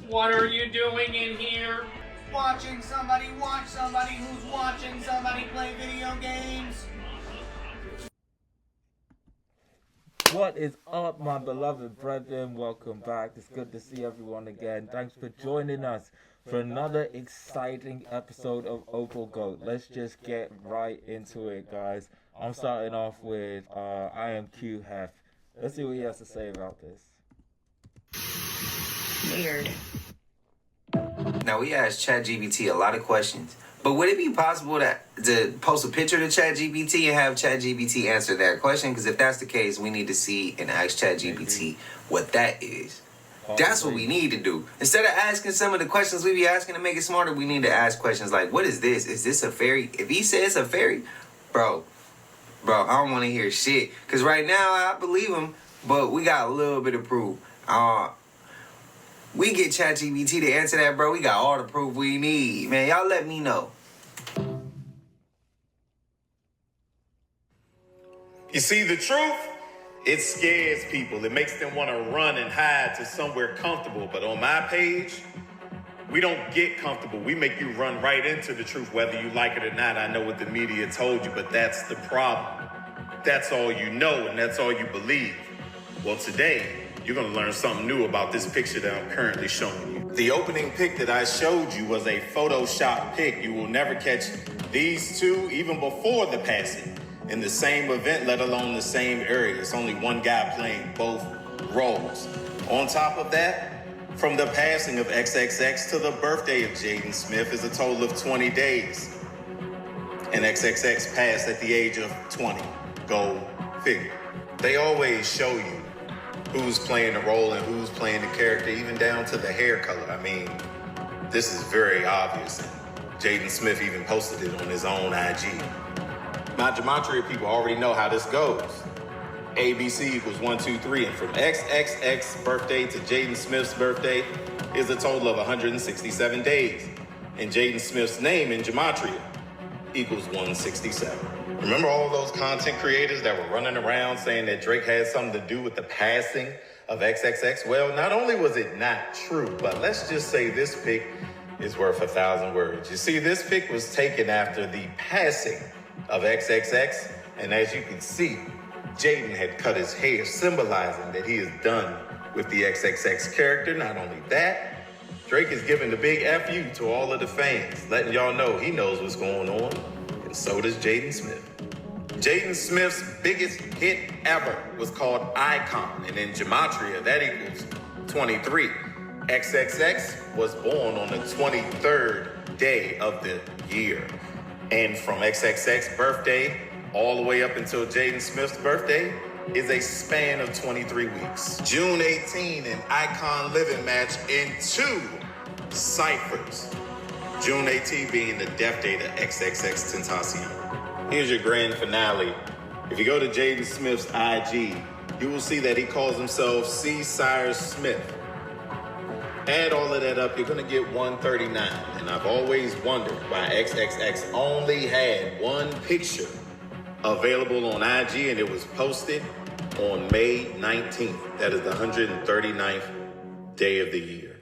What are you doing in here? Watching somebody watch somebody who's watching somebody play video games. What is up, my beloved brethren? Welcome back. It's good to see everyone again. Thanks for joining us for another exciting episode of Opal Goat. Let's just get right into it, guys. I'm starting off with I am Q Hef. Let's see what he has to say about this. Weird. Now, we asked ChatGPT a lot of questions, but would it be possible to post a picture to ChatGPT and have ChatGPT answer that question? Because if that's the case, we need to see and ask ChatGPT what that is. That's what we need to do. Instead of asking some of the questions we be asking to make it smarter, we need to ask questions like, what is this? Is this a fairy? If he says a fairy, bro, I don't want to hear shit. Because right now, I believe him, but we got a little bit of proof. We get ChatGPT to answer that, bro. We got all the proof we need. Man, y'all let me know. You see, the truth, it scares people. It makes them want to run and hide to somewhere comfortable. But on my page, we don't get comfortable. We make you run right into the truth, whether you like it or not. I know what the media told you, but that's the problem. That's all you know, and that's all you believe. Well, today, you're going to learn something new about this picture that I'm currently showing you. The opening pic that I showed you was a Photoshop pic. You will never catch these two, even before the passing, in the same event, let alone the same area. It's only one guy playing both roles. On top of that, from the passing of XXX to the birthday of Jaden Smith is a total of 20 days. And XXX passed at the age of 20. Go figure. They always show you who's playing the role and who's playing the character, even down to the hair color. I mean, this is very obvious. Jaden Smith even posted it on his own IG. My gematria people already know how this goes. ABC equals 1, 2, 3, and from XXX birthday to Jaden Smith's birthday is a total of 167 days. And Jaden Smith's name in gematria equals 167. Remember all those content creators that were running around saying that Drake had something to do with the passing of XXX? Well, not only was it not true, but let's just say this pic is worth 1,000 words. You see, this pic was taken after the passing of XXX, and as you can see, Jaden had cut his hair, symbolizing that he is done with the XXX character. Not only that, Drake is giving the big FU to all of the fans, letting y'all know he knows what's going on, and so does Jaden Smith. Jaden Smith's biggest hit ever was called Icon, and in gematria, that equals 23. XXX was born on the 23rd day of the year. And from XXX birthday all the way up until Jaden Smith's birthday is a span of 23 weeks. June 18, an Icon living match in 2 ciphers. June 18 being the death date of XXX Tentacion. Here's your grand finale. If you go to Jaden Smith's IG, you will see that he calls himself C. Cyrus Smith. Add all of that up, you're gonna get 139. And I've always wondered why XXX only had one picture available on IG, and it was posted on May 19th. That is the 139th day of the year.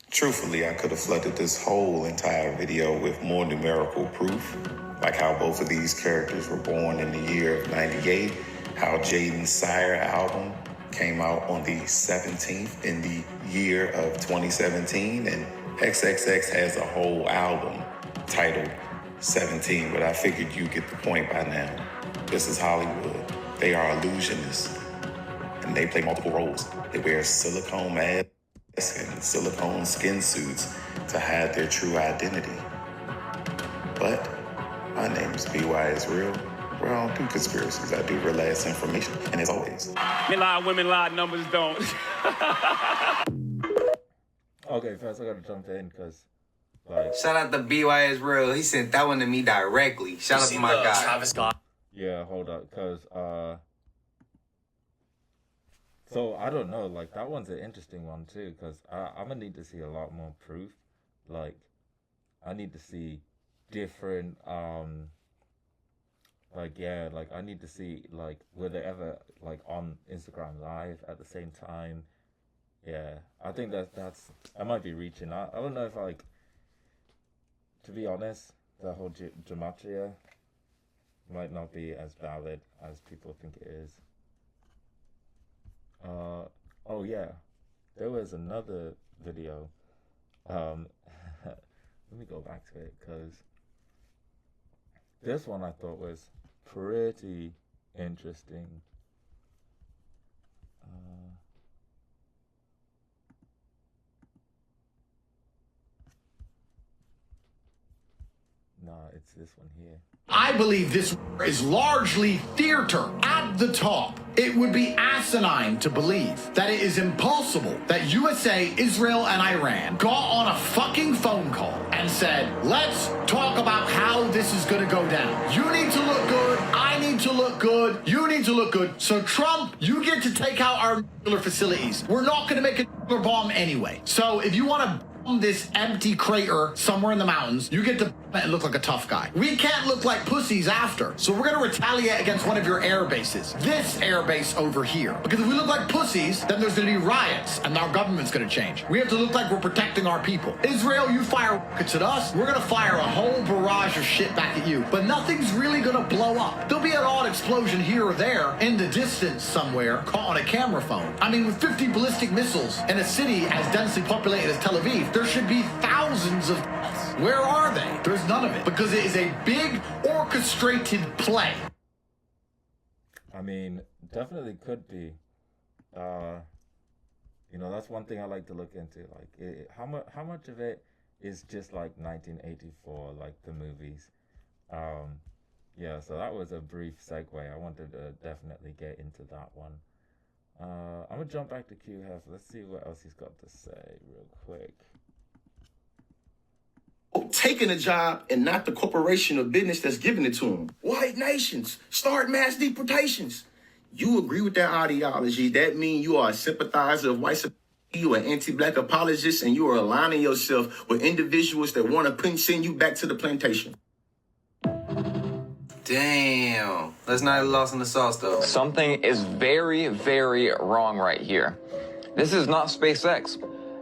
Truthfully, I could have flooded this whole entire video with more numerical proof, like how both of these characters were born in the year of 98, how Jaden's Sire album came out on the 17th in the year of 2017, and XXX has a whole album titled 17, but I figured you get the point by now. This is Hollywood. They are illusionists, and they play multiple roles. They wear silicone masks and silicone skin suits to hide their true identity. But my name is B.Y. Israel. Well, I don't do conspiracies. I do real-ass information. And as always, Men lie, women lie, numbers don't. Okay, first I gotta jump in because, like, Shout out to B.Y. Israel. He sent that one to me directly. Shout out to my guy. Travis Scott. yeah, hold up, because so I don't know, like that one's an interesting one too, because I'm gonna need to see a lot more proof. Like, I need to see different like, yeah, like I need to see, like, were they ever like on Instagram live at the same time? Yeah, I think that's I might be reaching. I don't know if like, to be honest, the whole gematria might not be as valid as people think it is. Oh yeah, there was another video. Let me go back to it because this one I thought was pretty interesting. Nah, it's this one here. I believe this is largely theater at the top. It would be asinine to believe that it is impossible that USA, Israel, and Iran got on a fucking phone call and said, let's talk about how this is going to go down. You need to look good. I need to look good. You need to look good. So Trump, you get to take out our nuclear facilities. We're not going to make a nuclear bomb anyway. So if you want to this empty crater somewhere in the mountains, you get to and look like a tough guy. We can't look like pussies after, so we're gonna retaliate against one of your air bases. This air base over here. Because if we look like pussies, then there's gonna be riots, and our government's gonna change. We have to look like we're protecting our people. Israel, you fire rockets at us, we're gonna fire a whole barrage of shit back at you. But nothing's really gonna blow up. There'll be an odd explosion here or there, in the distance somewhere, caught on a camera phone. I mean, with 50 ballistic missiles in a city as densely populated as Tel Aviv, there should be thousands of deaths. Where are they? There's none of it, because it is a big orchestrated play. I mean, definitely could be. You know, that's one thing I like to look into. Like, how much of it is just like 1984, like the movies? Yeah. So that was a brief segue. I wanted to definitely get into that one. I'm gonna jump back to Q Hef. Let's see what else he's got to say real quick. Taking a job and not the corporation or business that's giving it to them. White nations start mass deportations. You agree with that ideology? That means you are a sympathizer of white supremacy, you are an anti-black apologist, and you are aligning yourself with individuals that want to send you back to the plantation. Damn. Let's not get lost in the sauce, though. Something is very, very wrong right here. This is not SpaceX.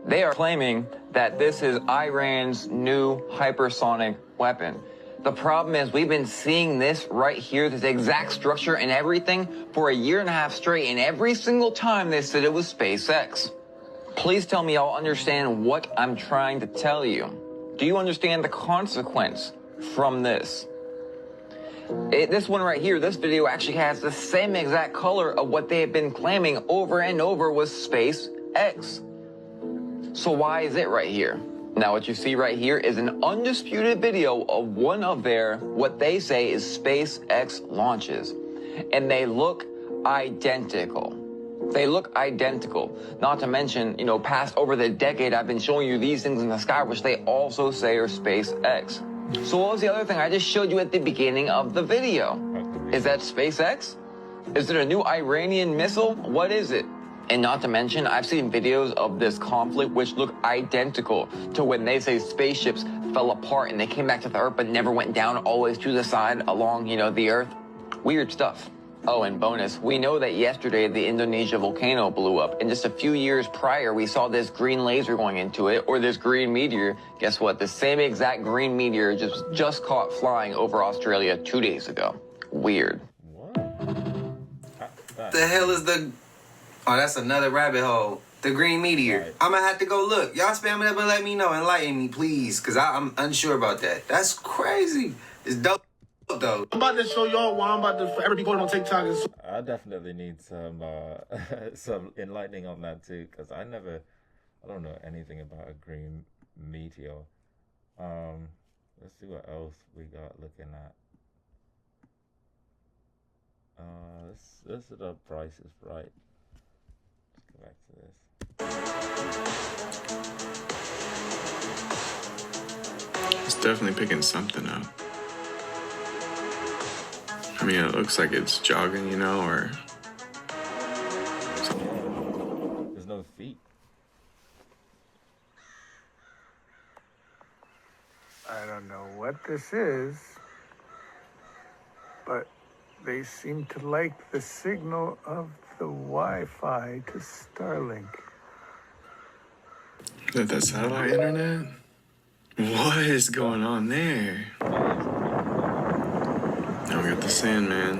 They are claiming that this is Iran's new hypersonic weapon. The problem is we've been seeing this right here, this exact structure and everything, for a year and a half straight, and every single time they said it was SpaceX. Please tell me y'all understand what I'm trying to tell you. Do you understand the consequence from this? This one right here, this video actually has the same exact color of what they have been claiming over and over was SpaceX. So why is it right here? Now what you see right here is an undisputed video of one of their, what they say is SpaceX launches. And they look identical. They look identical. Not to mention, you know, past over the decade, I've been showing you these things in the sky, which they also say are SpaceX. So what was the other thing I just showed you at the beginning of the video? Is that SpaceX? Is it a new Iranian missile? What is it? And not to mention, I've seen videos of this conflict which look identical to when they say spaceships fell apart and they came back to the Earth but never went down, always to the side along, you know, the Earth. Weird stuff. Oh, and bonus, we know that yesterday the Indonesia volcano blew up, and just a few years prior we saw this green laser going into it, or this green meteor. Guess what? The same exact green meteor just caught flying over Australia 2 days ago. Weird. What? The hell is the... Oh, that's another rabbit hole. The green meteor. Right. I'm gonna have to go look. Y'all spam it up and let me know. Enlighten me, please, because I'm unsure about that. That's crazy. It's dope, though. I'm about to show y'all why I'm about to for everybody on TikTok. I definitely need some some enlightening on that too, because I don't know anything about a green meteor. Let's see what else we got looking at. This is the Price is Right. Let's go back to this. It's definitely picking something up. I mean, it looks like it's jogging, you know, or something. There's no feet. I don't know what this is, but they seem to like the signal of the Wi-Fi to Starlink. Is that the satellite internet? What is going on there? Now we got the Sandman.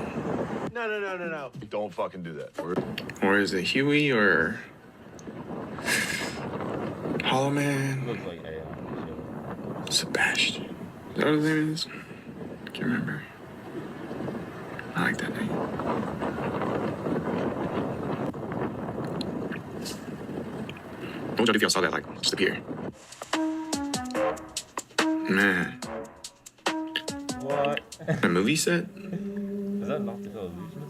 No. Don't fucking do that. Or is it Huey or Hollow Man? Looks like AI. Sebastian. Is that what his name is? I can't remember. I like that name. What would y'all do if y'all saw that, like, just appear? Man. What? A movie set? Is that an optical illusion or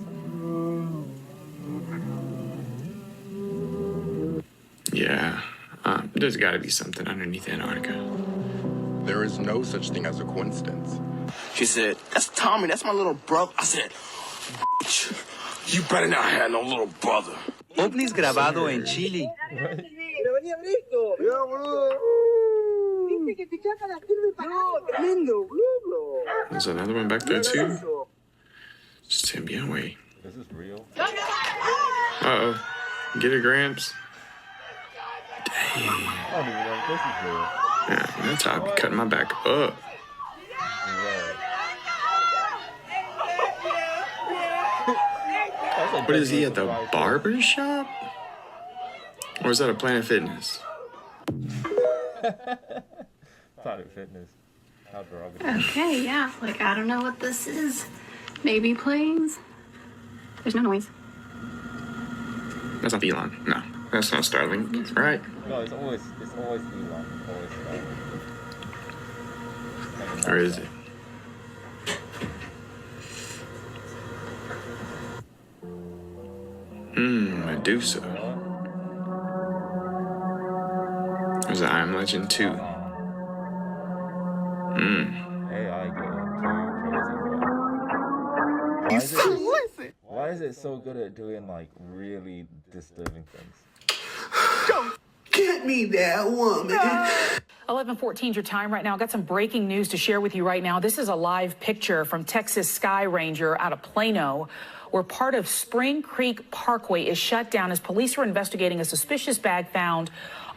something? Yeah. There's gotta be something underneath Antarctica. There is no such thing as a coincidence. She said, "That's Tommy. That's my little brother." I said, "Bitch, you better not have no little brother." OVNIs grabado en Chile. There's another one back there too. Just Tambien way. This is real. Uh-oh. Get it, Gramps. Dang. I don't even know if this is real. Yeah, that's how I'm cutting my back up. What is he at the barber shop? Or is that a Planet Fitness? Planet Fitness. How derogatory. Okay, yeah. Like, I don't know what this is. Maybe planes? There's no noise. That's not Elon. No, that's not Starlink, right? No, it's always Elon. Always Starlink. Or is it? Medusa. There's an I Am Legend 2. AI getting too crazy. Why is it so good at doing like really disturbing things? Get me that woman. 11:14 your time right now. Got some breaking news to share with you right now. This is a live picture from Texas Sky Ranger out of Plano, where part of Spring Creek Parkway is shut down as police are investigating a suspicious bag found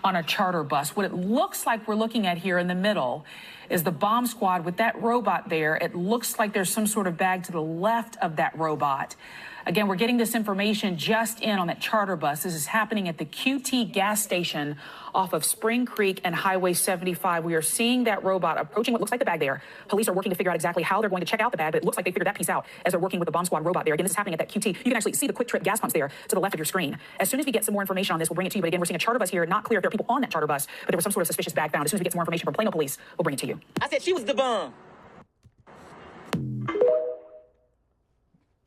on a charter bus. What it looks like we're looking at here in the middle is the bomb squad with that robot there. It looks like there's some sort of bag to the left of that robot. Again, we're getting this information just in on that charter bus. This is happening at the QT gas station off of Spring Creek and Highway 75. We are seeing that robot approaching what looks like the bag there. Police are working to figure out exactly how they're going to check out the bag, but it looks like they figured that piece out as they're working with the bomb squad robot there. Again, this is happening at that QT. You can actually see the quick trip gas pumps there to the left of your screen. As soon as we get some more information on this, we'll bring it to you. But again, we're seeing a charter bus here. Not clear if there are people on that charter bus, but there was some sort of suspicious bag found. As soon as we get some more information from Plano Police, we'll bring it to you. I said she was the bomb.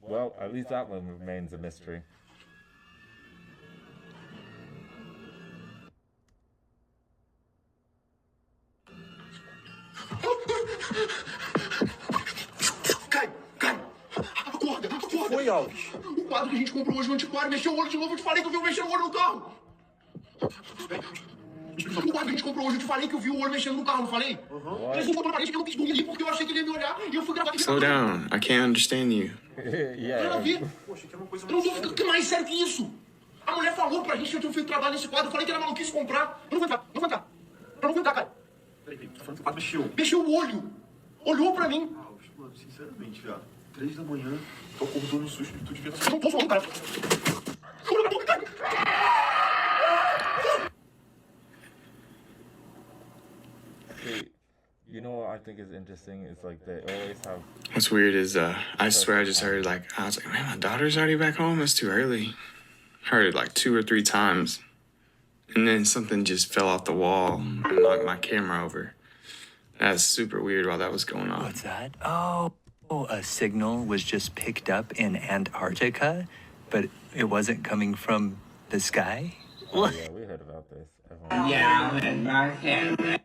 Well, at least that one remains a mystery. Cai. Acorda. Foi, Alves. O quadro que a gente comprou hoje no antiquário mexeu o olho de novo. Eu te falei que eu vi mexendo o olho no carro. O quadro que a gente comprou hoje, eu te falei que eu vi o olho mexendo no carro, não falei? Eles não botou na parede que eu não quis dormir ali porque eu achei que ele ia me olhar e eu fui gravar. Slow down. I can't understand you. Nada a ver. Poxa, que é uma coisa... Eu não tô ficando mais sério que isso. A mulher falou pra gente que eu tinha feito trabalho nesse quadro. Eu falei que era maluquice comprar. Eu não vou entrar. Eu não vou entrar, cara. Peraí, tô falando que o quadro mexeu. Mexeu o olho. Olhou pra mim. Mano, sinceramente, viado. 3 da manhã, tô acordando no susto e tu devia estar... Eu não tô falando, cara. You know what I think is interesting? It's like they always have... What's weird is, I swear I just heard I was like, man, my daughter's already back home. It's too early. Heard it like 2 or 3 times. And then something just fell off the wall and knocked my camera over. That's super weird while that was going on. What's that? Oh, a signal was just picked up in Antarctica, but it wasn't coming from the sky? Oh, yeah, we heard about this. Yeah, and my head.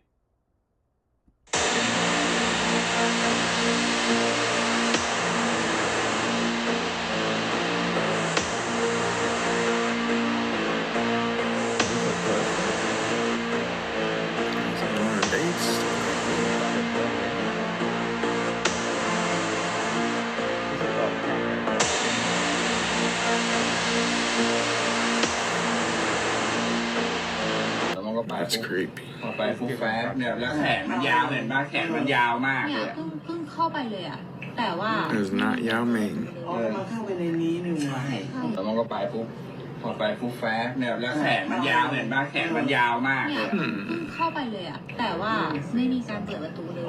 That's creepy. พอไปฟุบแฟบเนี่ยแล้วแขนมันยาวเห็นป่ะแขนมันยาวมาก เนี่ เลย ย เพิ่งเข้าไปเลยอ่ะ แต่ว่า It's not Yao Ming. มันเข้าไปในนี้หนึ่งไว้ แล้วมันก็ไปฟุบพอไปฟุบแฟบเนี่ยแล้วแขนมันยาวเห็นป่ะแขนมันยาวมากเลย เพิ่งเข้าไปเลยอ่ะ แต่ว่าไม่มีการเปิดประตูเลย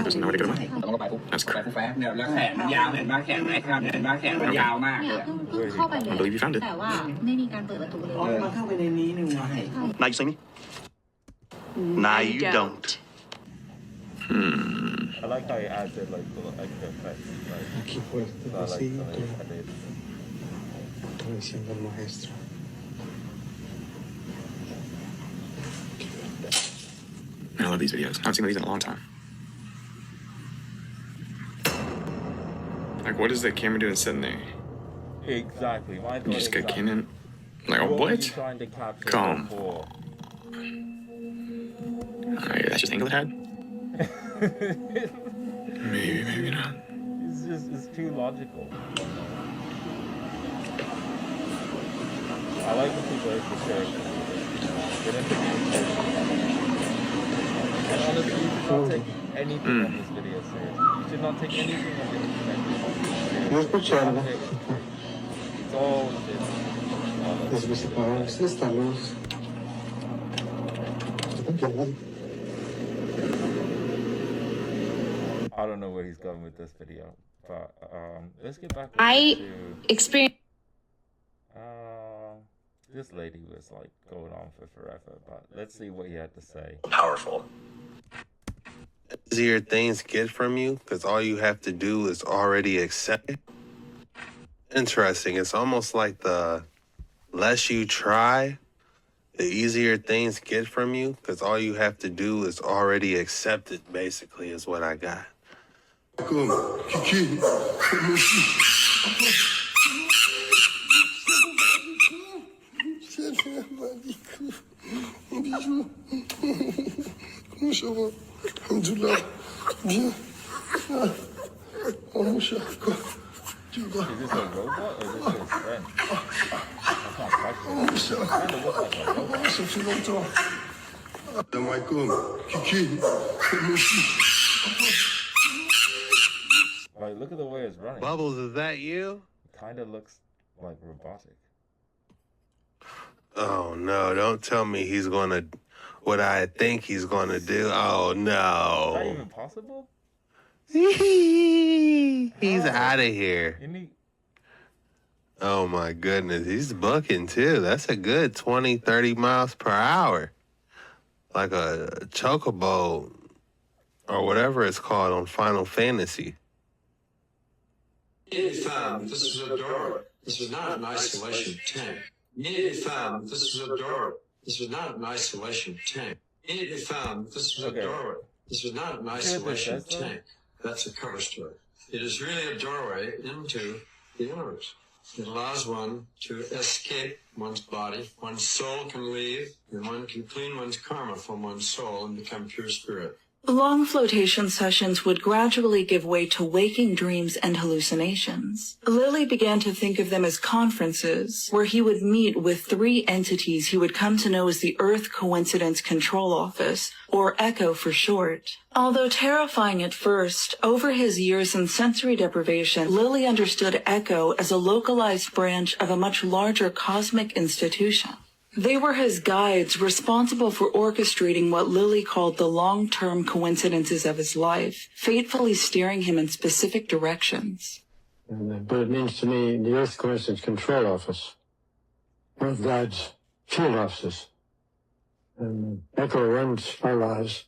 Doesn't know where to go. แล้วมันก็ไปฟุบ That's ไป correct. ฟุบแฟบเนี่ยแล้วแขนมันยาวเห็นป่ะแขนไหนครับเห็นป่ะแขนมันยาวมาก เนี่ เลย ย เพิ่งเข้าไปเลย I believe you found it. แต่ว่าไม่มีการเปิดประตูเลย มันเข้าไปในนี้หนึ่งไว้ Now you see me? Now you don't. I like how he adds it like the effects. Like, Aquí pues so I like the way he edits. estoy diciendo al maestro. I love these videos. I haven't seen these in a long time. Like, what is the camera doing sitting there? Exactly. My You just get exactly. Kenan. Like, oh, What were you what? trying to capture Calm. before? Alright, that's just angle it had? Maybe, maybe not. It's too logical. I like the people who for sure. Get into the and honestly, you should not take anything on this video serious. You should not take anything on this video No escucharla. It's all shit. Desde separarse esta luz. I don't know where he's going with this video, but let's get back I to experienced this lady was like going on for forever, but let's see what he had to say. Powerful. Easier things get from you because all you have to do is already accept it. Interesting. It's almost like the less you try, the easier things get from you because all you have to do is already accept it, basically, is what I got. Alhamdulillah. Bien. Oh, cher. Is this a robot or is this his friend? That's not Oh, cher. kind of looks like a robot. Ça fait longtemps. Salam alaikum. Kiki. Like, look at the way it's running. Bubbles, is that you? Kind of looks like robotic. Oh, no. Don't tell me he's going to... What I think he's going to do. Oh, Is that no. even possible? He's out of here. Isn't he? Oh, my goodness. He's bucking, too. That's a good 20, 30 miles per hour. Like a chocobo or whatever it's called on Final Fantasy. Nearly found this was a door. This was not an isolation tank. Nearly found this was a door. This was not an isolation tank. Nearly found this was a doorway. This was not an isolation tank. That's a cover story. It is really a doorway into the universe. It allows one to escape one's body. One's soul can leave, and one can clean one's karma from one's soul and become pure spirit. Long flotation sessions would gradually give way to waking dreams and hallucinations. Lily began to think of them as conferences, where he would meet with three entities he would come to know as the Earth Coincidence Control Office, or ECHO for short. Although terrifying at first, over his years in sensory deprivation, Lily understood ECHO as a localized branch of a much larger cosmic institution. They were his guides responsible for orchestrating what Lily called the long-term coincidences of his life, fatefully steering him in specific directions. But it means to me the Earth Coincidence Control Office. Earth Guides field offices. And ECHO runs our lives,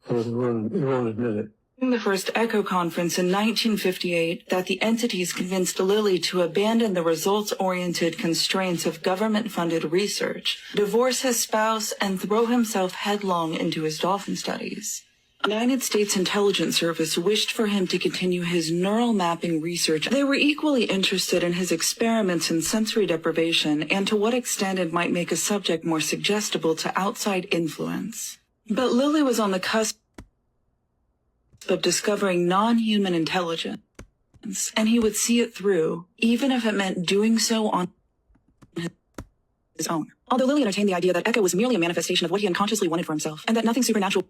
so we won't admit it. In the first ECHO conference in 1958, that the entities convinced Lily to abandon the results-oriented constraints of government-funded research, divorce his spouse, and throw himself headlong into his dolphin studies. The United States Intelligence Service wished for him to continue his neural mapping research. They were equally interested in his experiments in sensory deprivation and to what extent it might make a subject more suggestible to outside influence. But Lily was on the cusp of discovering non-human intelligence, and he would see it through, even if it meant doing so on his own. Although Lily entertained the idea that Echo was merely a manifestation of what he unconsciously wanted for himself, and that nothing supernatural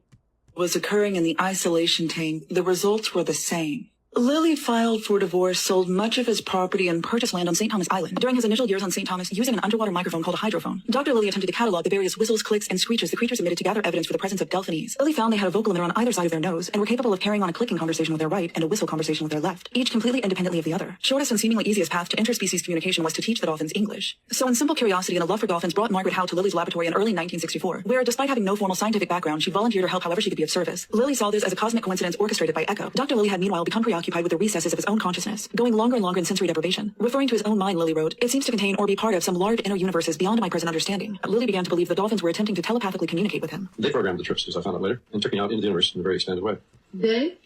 was occurring in the isolation tank, the results were the same. Lily filed for divorce, sold much of his property, and purchased land on St. Thomas Island. During his initial years on St. Thomas, using an underwater microphone called a hydrophone, Dr. Lily attempted to catalog the various whistles, clicks, and screeches the creatures emitted to gather evidence for the presence of Delphinese. Lily found they had a vocal emitter on either side of their nose and were capable of carrying on a clicking conversation with their right and a whistle conversation with their left, each completely independently of the other. Shortest and seemingly easiest path to interspecies communication was to teach the dolphins English. So in simple curiosity and a love for dolphins brought Margaret Howe to Lily's laboratory in early 1964, where, despite having no formal scientific background, she volunteered her help however she could be of service. Lily saw this as a cosmic coincidence orchestrated by Echo. Dr. Lily had meanwhile become preoccupied with the recesses of his own consciousness, going longer and longer in sensory deprivation. Referring to his own mind, Lily wrote, "It seems to contain or be part of some large inner universes beyond my present understanding." Lily began to believe the dolphins were attempting to telepathically communicate with him. They programmed the trips, as I found out later, and took me out into the universe in a very expanded way. They?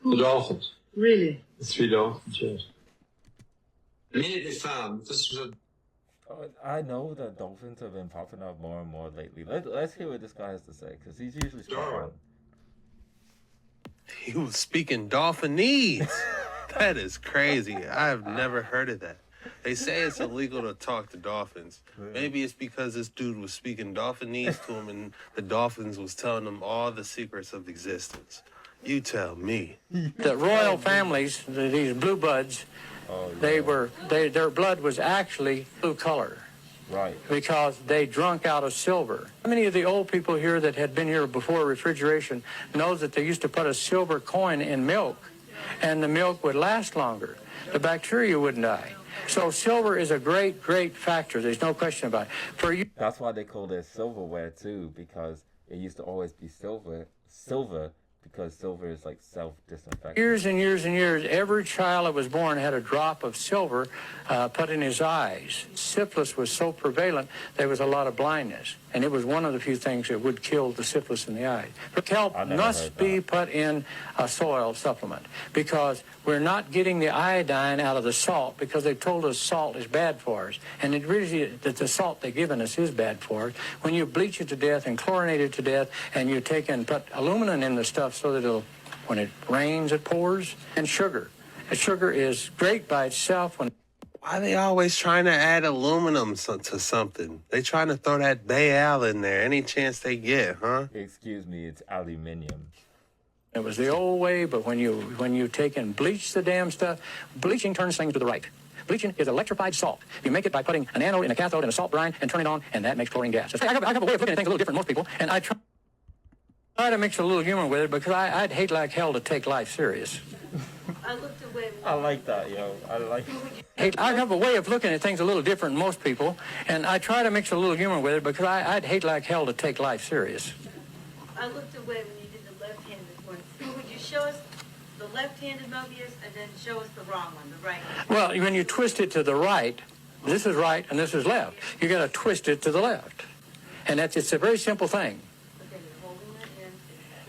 The dolphins. Really? The 3 dolphins, yes. Immediately found this was a I know that dolphins have been popping up more and more lately. Let's hear what this guy has to say, because he's usually spot on. He was speaking Dolphinese. That is crazy. I've never heard of that. They say it's illegal to talk to dolphins. Maybe it's because this dude was speaking Dolphinese to him and the dolphins was telling him all the secrets of existence. You tell me. The royal families, these blue buds, their blood was actually blue color. Right. Because they drunk out of silver. How many of the old people here that had been here before refrigeration knows that they used to put a silver coin in milk and the milk would last longer? The bacteria wouldn't die. So silver is a great, great factor. There's no question about it. For you, that's why they call it silverware too, because it used to always be silver, because silver is like self-disinfectant. Years and years and years, every child that was born had a drop of silver put in his eyes. Syphilis was so prevalent, there was a lot of blindness. And it was one of the few things that would kill the syphilis in the eye. But kelp must be put in a soil supplement because we're not getting the iodine out of the salt because they've told us salt is bad for us. And it really that the salt they've given us is bad for us. When you bleach it to death and chlorinate it to death and you take and put aluminum in the stuff so that it'll, when it rains, it pours. And sugar. And sugar is great by itself. Why are they always trying to add aluminum to something? They trying to throw that Bayal in there any chance they get, huh? Excuse me, it's aluminium. It was the old way, but when you take and bleach the damn stuff, bleaching turns things to the right. Bleaching is electrified salt. You make it by putting an anode and a cathode in a salt brine and turn it on, and that makes chlorine gas. I have a way of looking at things a little different than most people, and I try to mix a little humor with it because I'd hate like hell to take life serious. I like that, yo. I like it. I have a way of looking at things a little different than most people, and I try to mix a little humor with it because I'd hate like hell to take life serious. I looked away when you did the left-handed one. Would you show us the left-handed Mobius and then show us the wrong one, the right one? Well, when you twist it to the right, this is right and this is left. You got to twist it to the left, and it's a very simple thing.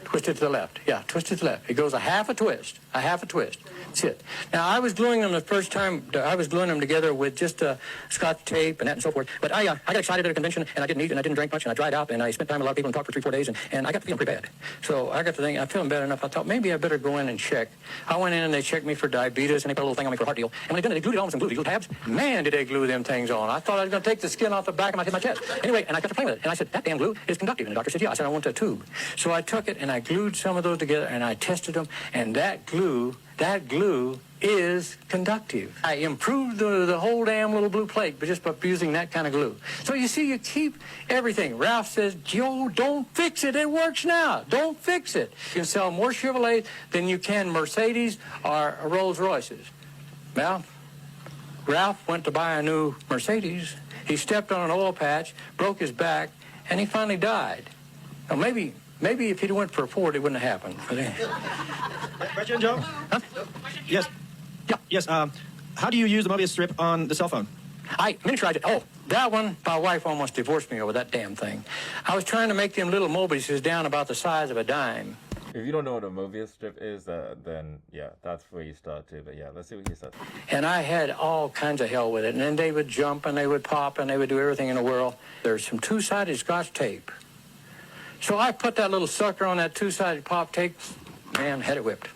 Twist it to the left. Yeah, twist it to the left. It goes a half a twist. That's it. Now, I was gluing them the first time. I was gluing them together with just Scotch tape and that and so forth. But I got excited at a convention, and I didn't eat and I didn't drink much, and I dried out, and I spent time with a lot of people and talked for 3-4 days, and I got feeling pretty bad. So I got to think, I'm feeling bad enough. I thought maybe I better go in and check. I went in and they checked me for diabetes, and they put a little thing on me for a heart deal. And when they did it, they glued it on with some glue, these little tabs. Man, did they glue them things on. I thought I was going to take the skin off the back of my chest. Anyway, and I got to playing with it. And I said, that damn glue is conductive. And the doctor said, yeah. I said, I want a tube. So I took it, and I glued some of those together, and I tested them, and that glue is conductive. I improved the whole damn little blue plate but just by using that kind of glue. So you see, you keep everything. Ralph says, Joe, don't fix it. It works now. Don't fix it. You can sell more Chevrolets than you can Mercedes or Rolls Royces. Well, Ralph went to buy a new Mercedes. He stepped on an oil patch, broke his back, and he finally died. Now, maybe if he'd went for a Ford, it wouldn't have happened. Question, Joe? Huh? Yes. Yeah. Yes. How do you use the Mobius strip on the cell phone? I miniaturized it. Oh, that one, my wife almost divorced me over that damn thing. I was trying to make them little Mobiuses down about the size of a dime. If you don't know what a Mobius strip is, then yeah, that's where you start to. But yeah, let's see what he says. And I had all kinds of hell with it. And then they would jump and they would pop and they would do everything in the world. There's some two-sided Scotch tape. So I put that little sucker on that two-sided pop tape. Man, had it whipped.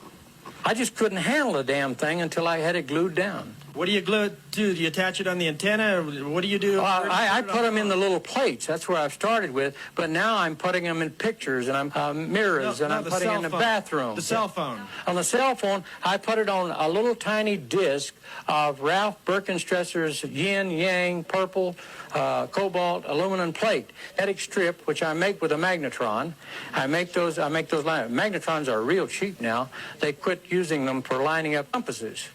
I just couldn't handle the damn thing until I had it glued down. What do you glue it to? Do you attach it on the antenna? Or what do you do? I put them in the little plates. That's where I've started with. But now I'm putting them in pictures and I'm mirrors and I'm putting in the bathroom. The cell phone. On the cell phone, I put it on a little tiny disc of Ralph Birkenstresser's yin, yang, purple, cobalt, aluminum plate. Magnetic strip, which I make with a magnetron. I make those magnetrons are real cheap now. They quit using them for lining up compasses.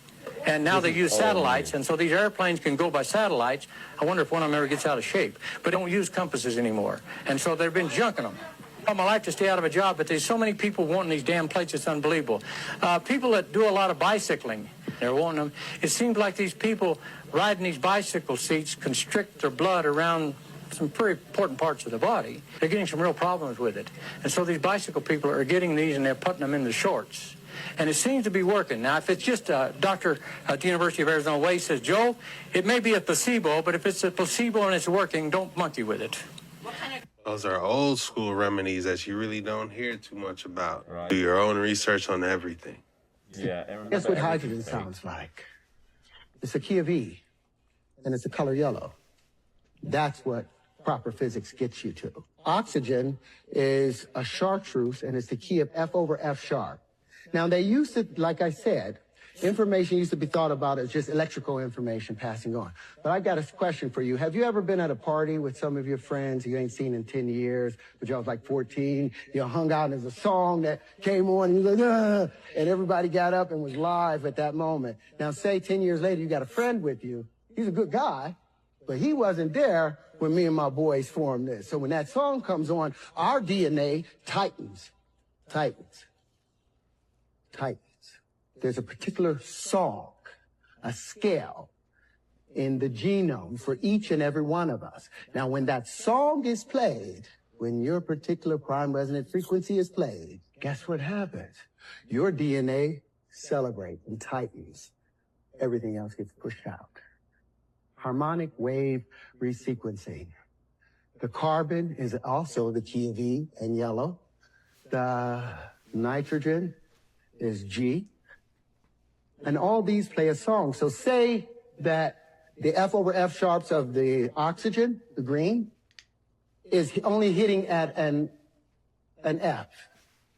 And now they use satellites, and so these airplanes can go by satellites. I wonder if one of them ever gets out of shape. But they don't use compasses anymore. And so they've been junking them. All my life to stay out of a job, but there's so many people wanting these damn plates, it's unbelievable. People that do a lot of bicycling, they're wanting them. It seems like these people riding these bicycle seats constrict their blood around some pretty important parts of the body. They're getting some real problems with it. And so these bicycle people are getting these and they're putting them in the shorts. And it seems to be working. Now, if it's just a doctor at the University of Arizona Way says, Joe, it may be a placebo, but if it's a placebo and it's working, don't monkey with it. Those are old school remedies that you really don't hear too much about. Right. Do your own research on everything. Yeah. Guess what hydrogen sounds like? It's a key of E, and it's a color yellow. That's what proper physics gets you to. Oxygen is a chartreuse, and it's the key of F over F sharp. Now, they used to, like I said, information used to be thought about as just electrical information passing on. But I got a question for you. Have you ever been at a party with some of your friends you ain't seen in 10 years, but y'all was like 14, you hung out and there's a song that came on and you was like, ah, and everybody got up and was live at that moment. Now, say 10 years later you got a friend with you. He's a good guy, but he wasn't there when me and my boys formed this. So when that song comes on, our DNA tightens. There's a particular song, a scale in the genome for each and every one of us. Now, when that song is played, when your particular prime resonant frequency is played, guess what happens? Your DNA celebrates and tightens. Everything else gets pushed out. Harmonic wave resequencing. The carbon is also the key of E and yellow. The nitrogen is G. And all these play a song. So say that the F over F sharps of the oxygen, the green, is only hitting at an F.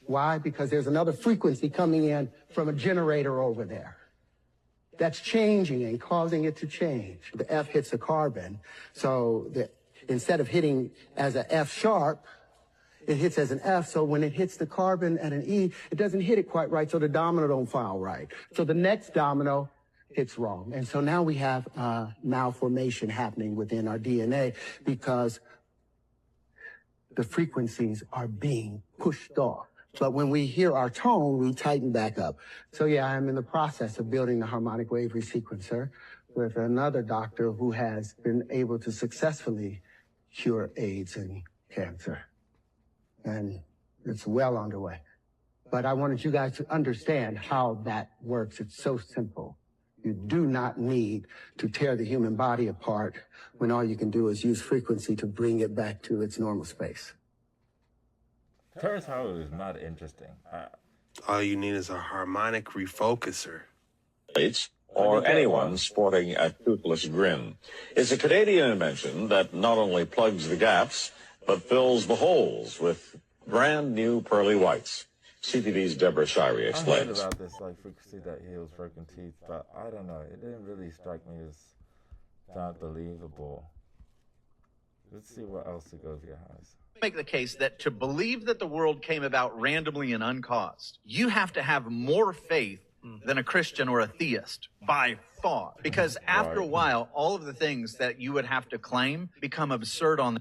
Why? Because there's another frequency coming in from a generator over there. That's changing and causing it to change. The F hits the carbon. So instead of hitting as a F sharp, it hits as an F, so when it hits the carbon at an E, it doesn't hit it quite right, so the domino don't file right. So the next domino hits wrong. And so now we have malformation happening within our DNA because the frequencies are being pushed off. But when we hear our tone, we tighten back up. So yeah, I'm in the process of building the harmonic wave resequencer with another doctor who has been able to successfully cure AIDS and cancer. And it's well underway. But I wanted you guys to understand how that works. It's so simple. You do not need to tear the human body apart when all you can do is use frequency to bring it back to its normal space. Terrence Howard is not interesting. All you need is a harmonic refocuser. Or anyone sporting a toothless grin. It's a Canadian invention that not only plugs the gaps, but fills the holes with brand new pearly whites. CTV's Deborah Shirey explains. I heard about this frequency that heals broken teeth, but I don't know. It didn't really strike me as that believable. Let's see what else it goes here has. Make the case that to believe that the world came about randomly and uncaused, you have to have more faith than a Christian or a theist by far. Because after a while, all of the things that you would have to claim become absurd on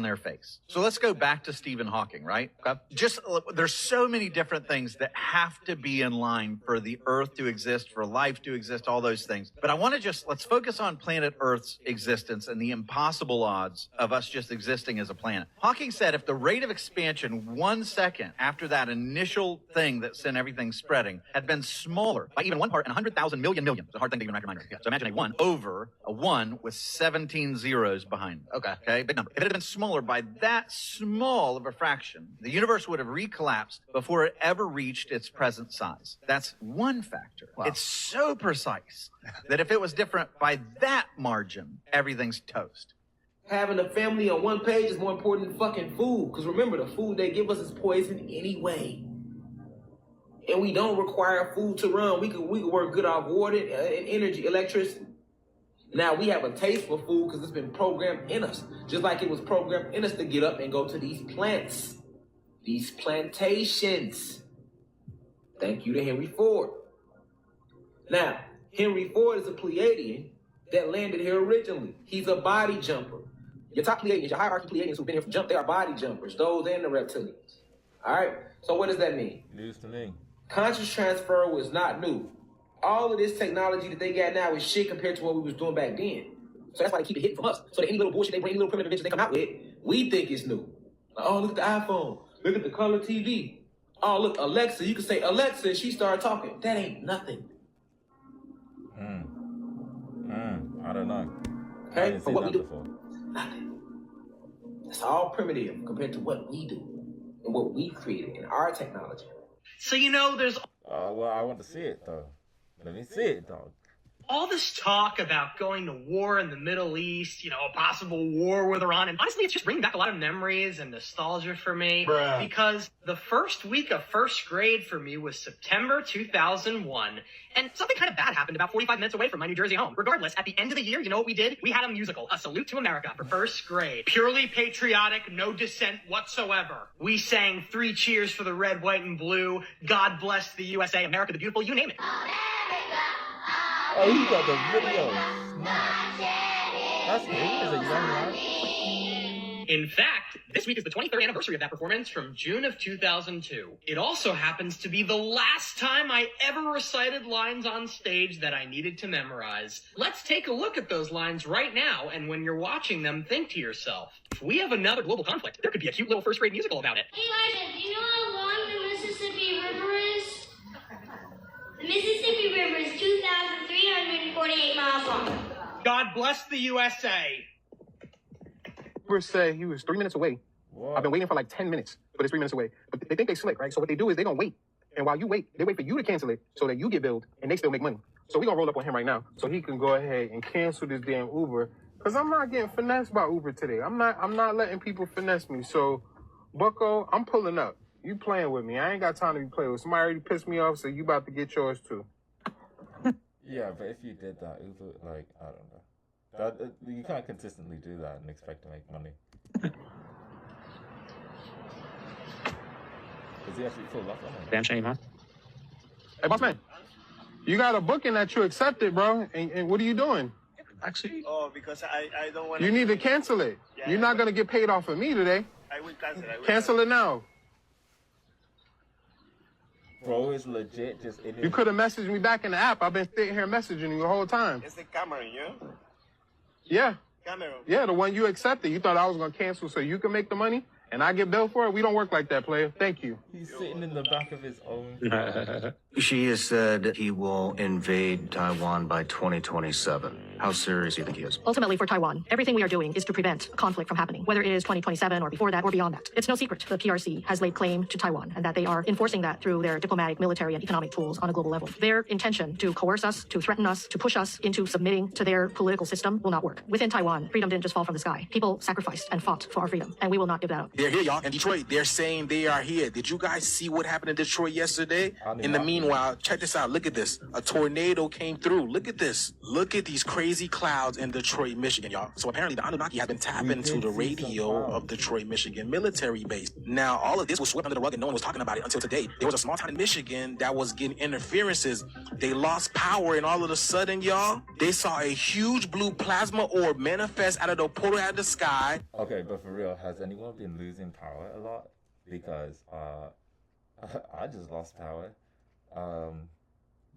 their face. So let's go back to Stephen Hawking, right? There's so many different things that have to be in line for the Earth to exist, for life to exist, all those things. But I want to let's focus on planet Earth's existence and the impossible odds of us just existing as a planet. Hawking said if the rate of expansion 1 second after that initial thing that sent everything spreading had been smaller by even 1 part in 100,000 million. It's a hard thing to even recognize. So imagine a 1 over a 1 with 17 zeros behind it. Okay, big number. If it had been smaller by that small of a fraction, the universe would have recollapsed before it ever reached its present size. That's one factor. Wow. It's so precise that if it was different by that margin, everything's toast. Having a family on one page is more important than fucking food. Because remember, the food they give us is poison anyway. And we don't require food to run. We could work good off water and energy, electricity. Now we have a taste for food because it's been programmed in us. Just like it was programmed in us to get up and go to these plants. These plantations. Thank you to Henry Ford. Now, Henry Ford is a Pleiadian that landed here originally. He's a body jumper. Your top Pleiadians, your hierarchy Pleiadians who've been here from jump, they are body jumpers. Those and the reptilians. All right? So what does that mean? News to me. Conscious transfer was not new. All of this technology that they got now is shit compared to what we was doing back then. So that's why they keep it hidden from us. So that any little bullshit they bring, any little primitive invention they come out with, we think it's new. Like, oh, look at the iPhone. Look at the color TV. Oh, look, Alexa. You can say Alexa and she started talking. That ain't nothing. I don't know. Okay? I didn't see what that we do, before. nothing. It's all primitive compared to what we do and what we created in our technology. So, you know, there's well, I want to see it, though. Let me see it, dog. all this talk about going to war in the Middle East, you know, a possible war with Iran. And honestly, it's just bringing back a lot of memories and nostalgia for me. Bruh. Because the first week of first grade for me was September 2001. And something kind of bad happened about 45 minutes away from my New Jersey home. Regardless, at the end of the year, you know what we did? We had a musical, A Salute to America, for first grade. Purely patriotic, no dissent whatsoever. We sang 3 cheers for the red, white, and blue. God bless the USA, America the beautiful, you name it. Oh, he got the video. Snap. That's him as a young man. In fact, this week is the 23rd anniversary of that performance from June of 2002. It also happens to be the last time I ever recited lines on stage that I needed to memorize. Let's take a look at those lines right now, and when you're watching them, think to yourself, if we have another global conflict, there could be a cute little first grade musical about it. Hey, Elijah, do you know how long the Mississippi River is? The Mississippi River is 2,348 miles long. God bless the USA. Say he was 3 minutes away. Whoa. I've been waiting for like 10 minutes, but it's 3 minutes away. But they think they slick, right? So what they do is they gonna wait. And while you wait, they wait for you to cancel it so that you get billed and they still make money. So we gonna roll up on him right now so he can go ahead and cancel this damn Uber. Cause I'm not getting finessed by Uber today. I'm not letting people finesse me. So Bucko, I'm pulling up. You playing with me. I ain't got time to be playing with. Somebody already pissed me off, so you about to get yours too. Yeah, but if you did that, Uber, like, I don't know. That, you can't consistently do that and expect to make money. Is he actually full up on it? Damn shame, huh? Hey, boss man, you got a booking that you accepted, bro. And what are you doing? Actually, because I don't want to. you need to cancel it. Yeah, You're not going to get paid off of me today. I will cancel it. Cancel it now. Bro is legit just in You could have messaged me back in the app. I've been sitting here messaging you the whole time. It's the Cameron, yeah? Yeah. Cameron. Yeah, the one you accepted. You thought I was going to cancel so you can make the money and I get billed for it? We don't work like that, player. Thank you. He's sitting in the back of his own. Xi has said he will invade Taiwan by 2027. How serious do you think he is? Ultimately, for Taiwan, everything we are doing is to prevent conflict from happening, whether it is 2027 or before that or beyond that. It's no secret the PRC has laid claim to Taiwan and that they are enforcing that through their diplomatic, military, and economic tools on a global level. Their intention to coerce us, to threaten us, to push us into submitting to their political system will not work. Within Taiwan, freedom didn't just fall from the sky. People sacrificed and fought for our freedom, and we will not give that up. They're here, y'all. In Detroit, they're saying they are here. Did you guys see what happened in Detroit yesterday? In the meanwhile, check this out. Look at this. A tornado came through. Look at this. Look at these crazy clouds in Detroit, Michigan, y'all. So apparently the Anunnaki has been tapping into the radio of Detroit, Michigan military base. Now, all of this was swept under the rug and no one was talking about it until today. There was a small town in Michigan that was getting interferences. They lost power and all of a sudden, y'all, they saw a huge blue plasma orb manifest out of the portal out of the sky. Okay, but for real, has anyone been losing power a lot? Because I just lost power.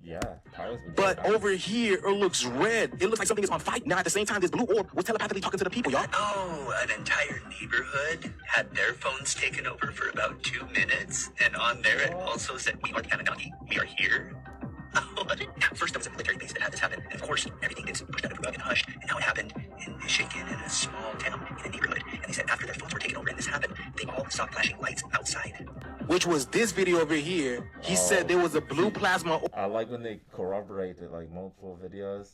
Yeah, power's been But over here, it looks red. It looks like something is on fire. Now, at the same time, this blue orb was telepathically talking to the people, y'all. Oh, an entire neighborhood had their phones taken over for about 2 minutes, and on there it also said, "We are the Anunnaki. We are here." First, there was a military base that had this happen, and of course, everything gets pushed under the rug and hushed, and now it happened in Michigan, in a small town, in a neighborhood, and He said after their phones were taken over and this happened, they all saw flashing lights outside. Which was this video over here. He said there was a blue plasma. I like when they corroborated like multiple videos.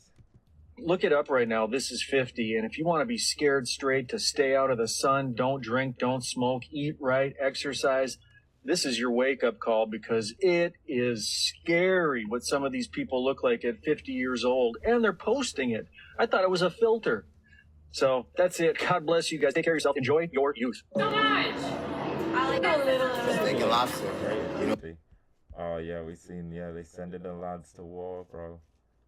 Look it up right now. This is 50. And if you want to be scared straight to stay out of the sun, don't drink, don't smoke, eat right, exercise, this is your wake-up call, because it is scary what some of these people look like at 50 years old. And they're posting it. I thought it was a filter. So that's it. God bless you guys. Take care of yourself. Enjoy your youth. So much. I like a little. Steak and lobster, right? You know? Oh yeah, we seen, yeah, they sending the lads to war, bro.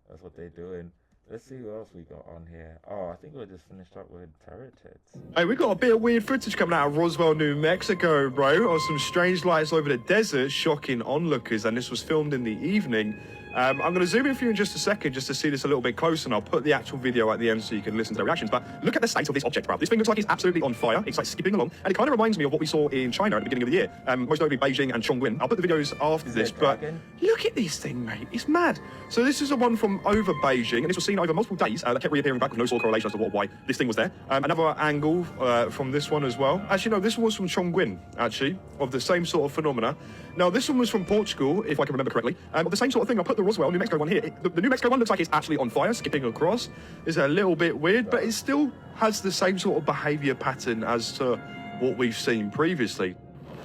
That's what they doing. Let's see what else we got on here. Oh, I think we just finished up with Terror Tits. Hey, we got a bit of weird footage coming out of Roswell, New Mexico, bro, of some strange lights over the desert shocking onlookers, and this was filmed in the evening. I'm going to zoom in for you in just a second just to see this a little bit closer, and I'll put the actual video at the end so you can listen to the reactions. But look at the state of this object, bro. This thing looks like it's absolutely on fire. It's like skipping along, and it kind of reminds me of what we saw in China at the beginning of the year, most notably Beijing and Chongqing. I'll put the videos after this, but look at this thing, mate. It's mad. So this is the one from over Beijing, and this was seen over multiple days. That kept reappearing back with no sort of correlation as to why this thing was there. Another angle from this one as well. Actually, no, this one was from Chongqing, actually, of the same sort of phenomena. Now, this one was from Portugal, if I can remember correctly. Of the same sort of thing, I'll put the Roswell, New Mexico one here. The New Mexico one looks like it's actually on fire, skipping across. It's a little bit weird, but it still has the same sort of behaviour pattern as to what we've seen previously.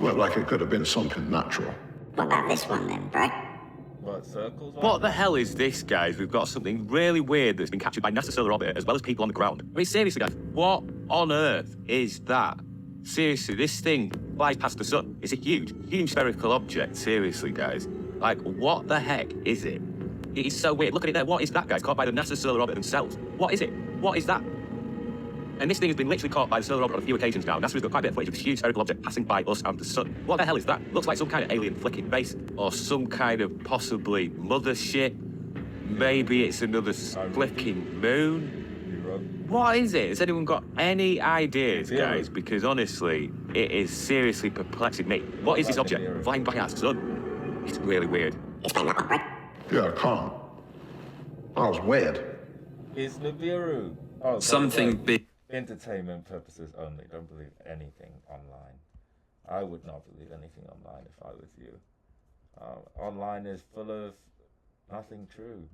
Well, like it could have been something natural. What about this one then, bro? What, circles? What the hell is this, guys? We've got something really weird that's been captured by NASA solar orbit, as well as people on the ground. I mean, seriously, guys, what on earth is that? Seriously, this thing flies past the sun. It's a huge spherical object. Seriously, guys. Like, what the heck is it? It is so weird. Look at it there. What is that, guys? Caught by the NASA solar orbit themselves. What is it? What is that? And this thing has been literally caught by the solar orbit on a few occasions now. NASA's got quite a bit of footage of this huge spherical object passing by us and the sun. What the hell is that? Looks like some kind of alien flicking base, or some kind of possibly mothership. Maybe it's another flicking moon. What is it? Has anyone got any ideas, guys? Because honestly, it is seriously perplexing me. What is this object flying by our sun? It's really weird. Yeah, calm. I was wed. It's Nibiru. Oh, Something big. Entertainment purposes only. Don't believe anything online. I would not believe anything online if I was you. Online is full of nothing true.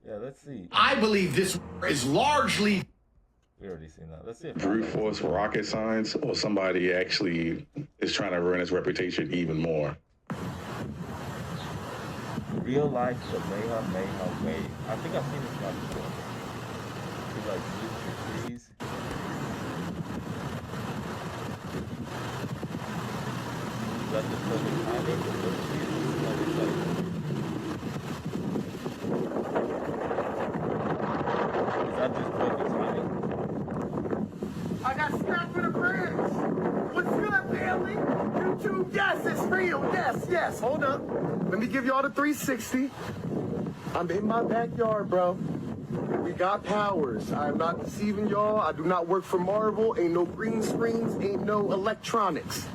Yeah, let's see. I believe this is largely... We already seen that. Let's see if brute force rocket science, or somebody actually is trying to ruin his reputation even more. Real life, the mayhem way. I think I've seen this guy before. He like shoots the trees. Is that the perfect timing? Is that just perfect timing? I got strapped for the bridge. What's good, family? YouTube, yes, it's real. Yes. Hold up. Let me give y'all the 360. I'm in my backyard, bro. We got powers. I'm not deceiving y'all. I do not work for Marvel. Ain't no green screens. Ain't no electronics.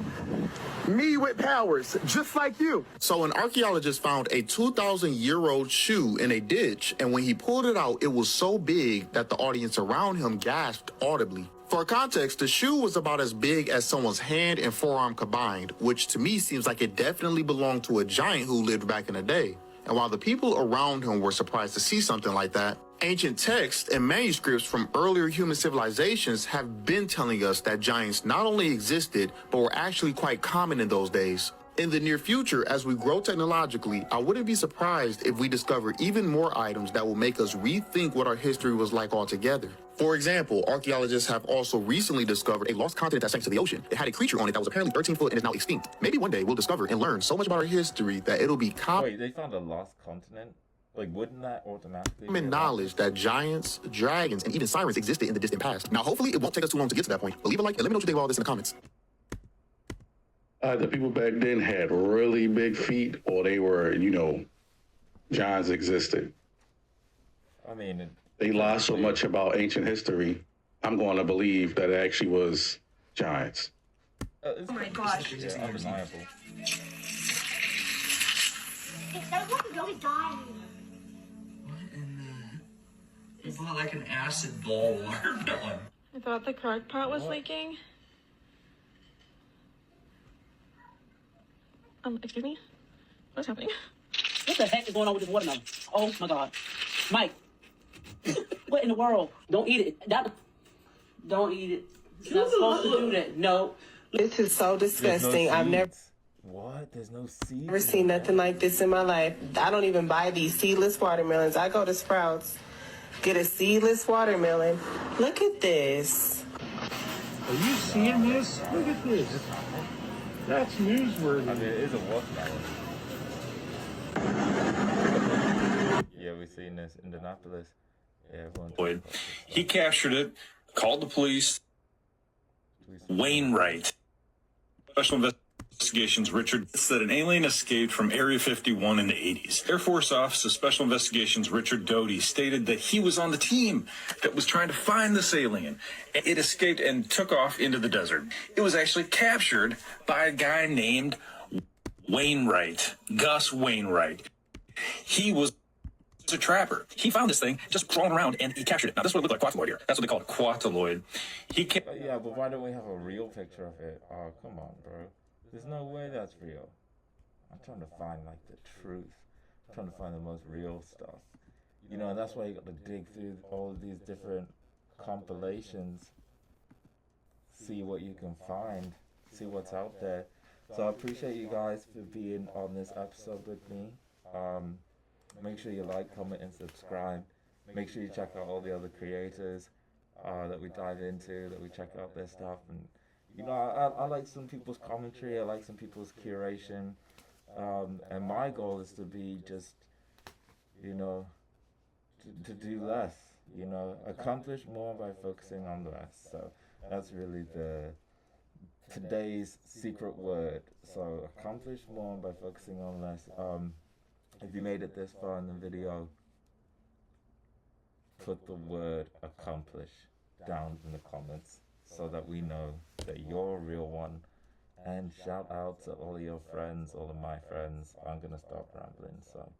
Me with powers, just like you. So an archaeologist found a 2,000-year-old shoe in a ditch, and when he pulled it out, it was so big that the audience around him gasped audibly. For context, the shoe was about as big as someone's hand and forearm combined, which to me seems like it definitely belonged to a giant who lived back in the day. And while the people around him were surprised to see something like that, ancient texts and manuscripts from earlier human civilizations have been telling us that giants not only existed, but were actually quite common in those days. In the near future, as we grow technologically, I wouldn't be surprised if we discover even more items that will make us rethink what our history was like altogether. For example, archaeologists have also recently discovered a lost continent that sank to the ocean. It had a creature on it that was apparently 13 foot and is now extinct. Maybe one day we'll discover and learn so much about our history that it'll be Wait, they found a lost continent? Like, wouldn't that automatically common knowledge that giants, dragons, and even sirens existed in the distant past? Now, hopefully, it won't take us too long to get to that point. But leave a like and let me know what you think about all this in the comments. The people back then had really big feet, or they were, giants existed. I mean, they lie so much about ancient history. I'm going to believe that it actually was giants. Oh my gosh. Yeah, undeniable. It's not like an acid ball watermelon. I thought the crack pot was leaking. Excuse me? What's happening? What the heck is going on with this watermelon? Oh my God. Mike. What in the world? Don't eat it. Don't eat it. You're not supposed to do that. No. This is so disgusting. I've never What? There's no seeds. never seen nothing like this in my life. I don't even buy these seedless watermelons. I go to Sprouts, get a seedless watermelon. Look at this. Are you seeing this? Look at this. That's newsworthy. I mean, it is a watermelon. Yeah, we've seen this in Indianapolis. Yeah, everyone. He captured it, called the police. Wainwright. Special Investigations Richard said an alien escaped from Area 51 in the 80s. Air Force Office of Special Investigations Richard Doty stated that he was on the team that was trying to find this alien. It escaped and took off into the desert. It was actually captured by a guy named Wainwright, Gus Wainwright. He was a trapper. He found this thing just crawling around and he captured it. Now, this is what it looked like, quataloid here. That's what they call it, quataloid. Yeah, but why don't we have a real picture of it? Oh, come on, bro. There's no way that's real. I'm trying to find, like, the truth. I'm trying to find the most real stuff. You know, and that's why you got to dig through all of these different compilations. See what you can find. See what's out there. So I appreciate you guys for being on this episode with me. Make sure you like, comment, and subscribe. Make sure you check out all the other creators that we dive into, that we check out their stuff. And, you know, I like some people's commentary. I like some people's curation. And my goal is to be just, you know, to do less, you know, accomplish more by focusing on less. So that's really today's secret word. So accomplish more by focusing on less. If you made it this far in the video, put the word accomplish down in the comments so that we know that you're a real one. And shout out to all of your friends, all of my friends. I'm going to stop rambling, so